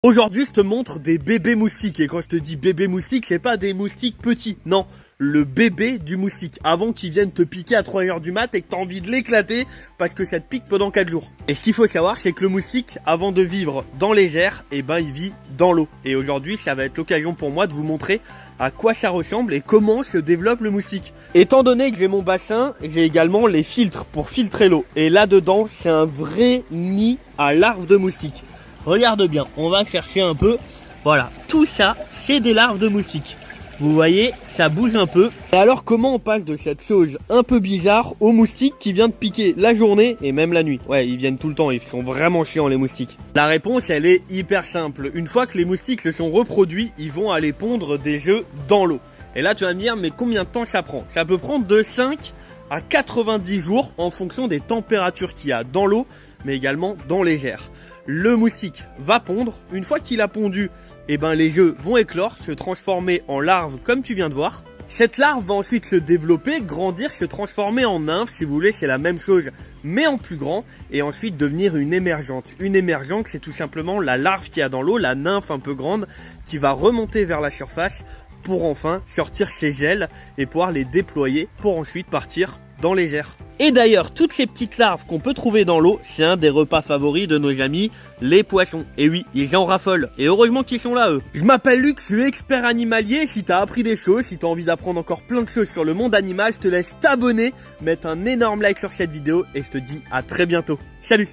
Aujourd'hui, je te montre des bébés moustiques. Et quand je te dis bébé moustique, c'est pas des moustiques petits. Non, le bébé du moustique. Avant qu'il vienne te piquer à 3h du mat et que t'as envie de l'éclater parce que ça te pique pendant 4 jours. Et ce qu'il faut savoir, c'est que le moustique, avant de vivre dans les airs, il vit dans l'eau. Et aujourd'hui, ça va être l'occasion pour moi de vous montrer à quoi ça ressemble et comment se développe le moustique. Étant donné que j'ai mon bassin, j'ai également les filtres pour filtrer l'eau. Et là-dedans, c'est un vrai nid à larves de moustiques. Regarde bien, on va chercher un peu. Voilà, tout ça, c'est des larves de moustiques. Vous voyez, ça bouge un peu. Et alors, comment on passe de cette chose un peu bizarre au moustique qui vient de piquer la journée et même la nuit? Ouais, ils viennent tout le temps, ils sont vraiment chiants les moustiques. La réponse, elle est hyper simple. Une fois que les moustiques se sont reproduits, ils vont aller pondre des œufs dans l'eau. Et là, tu vas me dire, mais combien de temps ça prend? Ça peut prendre de 5 à 90 jours en fonction des températures qu'il y a dans l'eau, mais également dans les airs. Le moustique va pondre. Une fois qu'il a pondu, les œufs vont éclore, se transformer en larves comme tu viens de voir. Cette larve va ensuite se développer, grandir, se transformer en nymphe. Si vous voulez, c'est la même chose, mais en plus grand. Et ensuite devenir une émergente. Une émergente, c'est tout simplement la larve qu'il y a dans l'eau, la nymphe un peu grande, qui va remonter vers la surface pour enfin sortir ses ailes et pouvoir les déployer pour ensuite partir dans les airs. Et d'ailleurs, toutes ces petites larves qu'on peut trouver dans l'eau, c'est un des repas favoris de nos amis, les poissons. Et oui, ils en raffolent. Et heureusement qu'ils sont là, eux. Je m'appelle Luc, je suis expert animalier. Si t'as appris des choses, si t'as envie d'apprendre encore plein de choses sur le monde animal, je te laisse t'abonner, mettre un énorme like sur cette vidéo et je te dis à très bientôt. Salut!